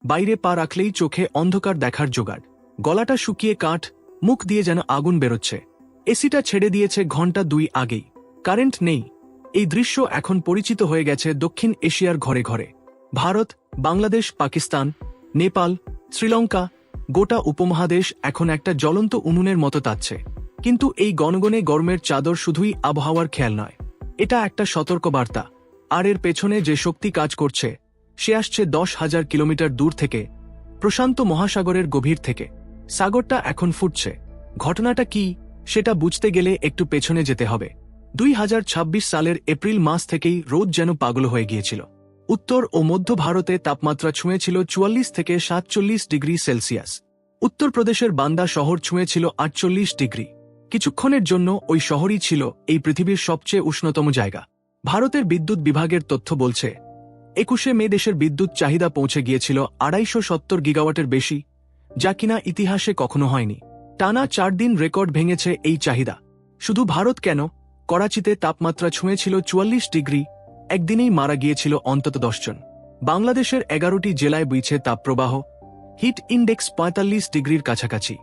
বাইরে পা রাখলেই চোখে অন্ধকার দেখার জোগাড়, গলাটা শুকিয়ে কাঠ, মুখ দিয়ে যেন আগুন বেরোচ্ছে। এসিটা ছেড়ে দিয়েছে ঘন্টা 2 আগেই, কারেন্ট নেই। এই দৃশ্য এখন পরিচিত হয়ে গেছে দক্ষিণ এশিয়ার ঘরে ঘরে। ভারত, বাংলাদেশ, পাকিস্তান, নেপাল, শ্রীলঙ্কা, গোটা উপমহাদেশ এখন একটা জ্বলন্ত উনুনের মতো তাচ্ছে। কিন্তু এই গনগনে গরমের চাদর শুধুই আবহাওয়ার খেয়াল নয়, এটা একটা সতর্কবার্তা। আর এর পেছনে যে শক্তি কাজ করছে সে আসছে 10,000 কিলোমিটার দূর থেকে, প্রশান্ত মহাসাগরের গভীর থেকে। সাগরটা এখন ফুটছে। ঘটনাটা কি সেটা বুঝতে গেলে একটু পেছনে যেতে হবে। 2026 সালের এপ্রিল মাস থেকেই রোদ যেন পাগল হয়ে গিয়েছিল। উত্তর ও মধ্য ভারতে তাপমাত্রা ছুঁয়েছিল 44 থেকে 47 ডিগ্রি সেলসিয়াস। উত্তরপ্রদেশের বান্দা শহর ছুঁয়েছিল 48 ডিগ্রি। কিছুক্ষণের জন্য ওই শহরই ছিল এই পৃথিবীর সবচেয়ে উষ্ণতম জায়গা। ভারতের বিদ্যুৎ বিভাগের তথ্য বলছে 21 মে দেশের বিদ্যুৎ চাহিদা পৌঁছে গিয়েছিল 270 গিগাওয়াটের বেশি, যা কিনা ইতিহাসে কখনো হয়নি। টানা 4 দিন রেকর্ড ভেঙেছে এই চাহিদা। শুধু ভারত কেন, করাচিতে তাপমাত্রা ছুঁয়েছিল 44 ডিগ্রি, একদিনেই মারা গিয়েছিল অন্তত 10 জন। বাংলাদেশের 11টি জেলায় বইছে তাপপ্রবাহ, হিট ইন্ডেক্স 45 ডিগ্রির কাছাকাছি।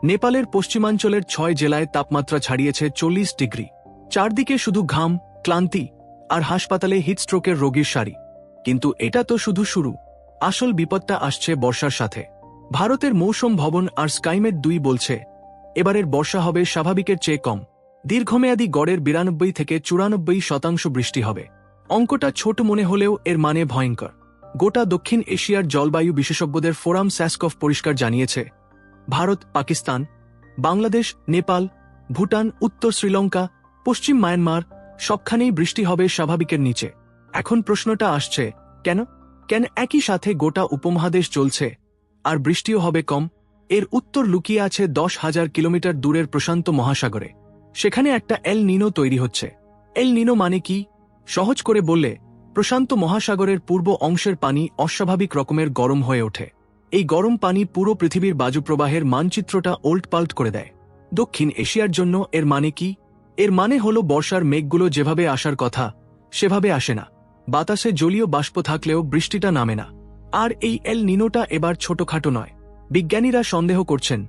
নেপালের পশ্চিমাঞ্চলের 6 জেলায় তাপমাত্রা ছাড়িয়েছে 40 ডিগ্রি। চারদিকে শুধু ঘাম, ক্লান্তি আর হাসপাতালে হিটস্ট্রোকের রোগীর সারি। কিন্তু এটা তো শুধু শুরু। আসল বিপদটা আসছে বর্ষার সাথে। ভারতের মৌসুম ভবন আর স্কাইমেট 2 বলছে এবারের বর্ষা হবে স্বাভাবিকের চেয়ে কম। দীর্ঘমেয়াদী গড়ের 92 থেকে 94% বৃষ্টি হবে। অঙ্কটা ছোট মনে হলেও এর মানে ভয়ঙ্কর। গোটা দক্ষিণ এশিয়ার জলবায়ু বিশেষজ্ঞদের ফোরাম স্যাসকফ পরিষ্কার জানিয়েছে, ভারত, পাকিস্তান, বাংলাদেশ, নেপাল, ভুটান, উত্তর শ্রীলঙ্কা, পশ্চিম মায়ানমার সবখানেই বৃষ্টি হবে স্বাভাবিকের নিচে। এখন প্রশ্নটা আসছে, কেন কেন একই সাথে গোটা উপমহাদেশ চলছে আর বৃষ্টিও হবে কম? এর উত্তর লুকিয়ে আছে 10,000 কিলোমিটার দূরের প্রশান্ত মহাসাগরে। সেখানে একটা এল নিনো তৈরি হচ্ছে। এল নিনো মানে কি? সহজ করে বললে, প্রশান্ত মহাসাগরের পূর্ব অংশের পানি অস্বাভাবিক রকমের গরম হয়ে ওঠে। এই গরম পানি পুরো পৃথিবীর বায়ুপ্রবাহের মানচিত্রটা ওল্টপাল্ট করে দেয়। দক্ষিণ এশিয়ার জন্য এর মানে কি? এর মানে হলো বর্ষার মেঘগুলো যেভাবে আসার কথা সেভাবে আসে না। বাতাসে জলীয় বাষ্প থাকলেও বৃষ্টিটা নামে না। আর এই এল নিনোটা এবার ছোটখাটো নয়। বিজ্ঞানীরা সন্দেহ করছেন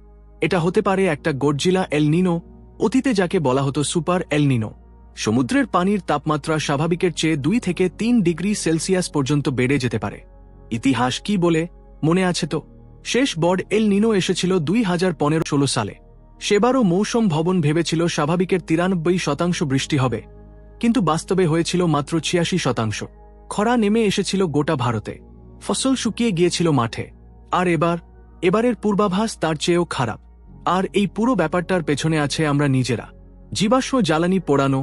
এটা হতে পারে একটা গডজিলা এল নিনো, অতীতে যাকে বলা হতো সুপার এল নিনো। সমুদ্রের পানির তাপমাত্রা স্বাভাবিকের চেয়ে 2 থেকে 3 ডিগ্রি সেলসিয়াস পর্যন্ত বেড়ে যেতে পারে। ইতিহাস কি বলে মনে আছে তো? শেষ বড় এল নিনো এসেছিল 2015-16 সালে। সেবারও মৌসুম ভবন ভেবেছিল স্বাভাবিকের 93% বৃষ্টি হবে, কিন্তু বাস্তবে হয়েছিল মাত্র 86%। খরা নেমে এসেছিল গোটা ভারতে, ফসল শুকিয়ে গিয়েছিল মাঠে। আর এবারের পূর্বাভাস তার চেয়েও খারাপ। আর এই পুরো ব্যাপারটার পেছনে আছে আমরা নিজেরা। জীবাশ্ম জ্বালানি পোড়ানো,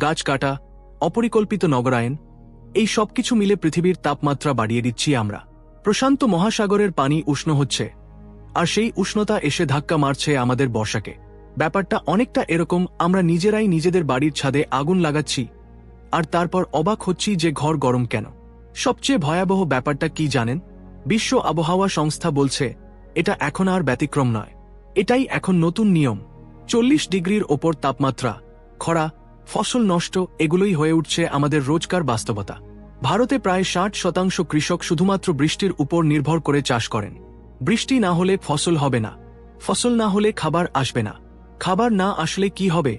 গাছ কাটা, অপরিকল্পিত নগরায়ন, এই সবকিছু মিলে পৃথিবীর তাপমাত্রা বাড়িয়ে দিচ্ছি আমরা। প্রশান্ত মহাসাগরের পানি উষ্ণ হচ্ছে, আর সেই উষ্ণতা এসে ধাক্কা মারছে আমাদের বর্ষাকে। ব্যাপারটা অনেকটা এরকম, আমরা নিজেরাই নিজেদের বাড়ির ছাদে আগুন লাগাচ্ছি আর তারপর অবাক হচ্ছি যে ঘর গরম কেন। সবচেয়ে ভয়াবহ ব্যাপারটা কি জানেন? বিশ্ব আবহাওয়া সংস্থা বলছে এটা এখন আর ব্যতিক্রম নয়, এটাই এখন নতুন নিয়ম। 40 ডিগ্রির ওপর তাপমাত্রা, খরা, ফসল নষ্ট, এগুলোই হয়ে উঠছে আমাদের রোজকার বাস্তবতা। ভারতে প্রায় 60% কৃষক শুধুমাত্র বৃষ্টির উপর নির্ভর করে চাষ করেন। বৃষ্টি না হলে ফসল হবে না, ফসল না হলে খাবার আসবে না, খাবার না আসলে কি হবে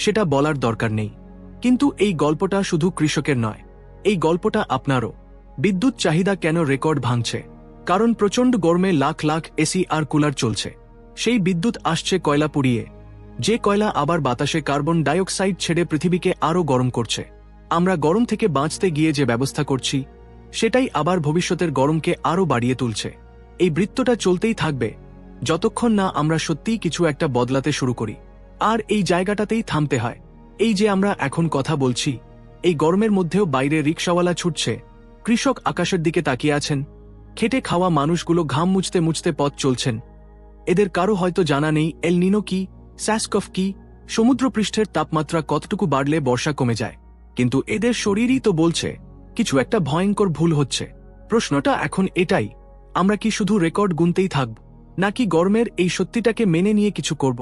সেটা বলার দরকার নেই। কিন্তু এই গল্পটা শুধু কৃষকের নয়, এই গল্পটা আপনারও। বিদ্যুৎ চাহিদা কেন রেকর্ড ভাঙছে? কারণ প্রচণ্ড গরমে লাখ লাখ এসি আর কুলার চলছে। সেই বিদ্যুৎ আসছে কয়লা পুড়িয়ে, যে কয়লা আবার বাতাসে কার্বন ডাইঅক্সাইড ছেড়ে পৃথিবীকে আরও গরম করছে। আমরা গরম থেকে বাঁচতে গিয়ে যে ব্যবস্থা করছি সেটাই আবার ভবিষ্যতের গরমকে আরও বাড়িয়ে তুলছে। এই বৃত্তটা চলতেই থাকবে যতক্ষণ না আমরা সত্যিই কিছু একটা বদলাতে শুরু করি। আর এই জায়গাটাতেই থামতে হয়। এই যে আমরা এখন কথা বলছি, এই গরমের মধ্যেও বাইরে রিকশাওয়ালা ছুটছে, কৃষক আকাশের দিকে তাকিয়ে আছেন, খেটে খাওয়া মানুষগুলো ঘাম মুছতে মুছতে পথ চলছেন। এদের কারো হয়তো জানা নেই এল নিনো কি, স্যাসকফ কি, সমুদ্রপৃষ্ঠের তাপমাত্রা কতটুকু বাড়লে বর্ষা কমে যায়। কিন্তু এদের শরীরই তো বলছে কিছু একটা ভয়ঙ্কর ভুল হচ্ছে। প্রশ্নটা এখন এটাই, আমরা কি শুধু রেকর্ড গুনতেই থাকব, নাকি গরমের এই সত্যিটাকে মেনে নিয়ে কিছু করব?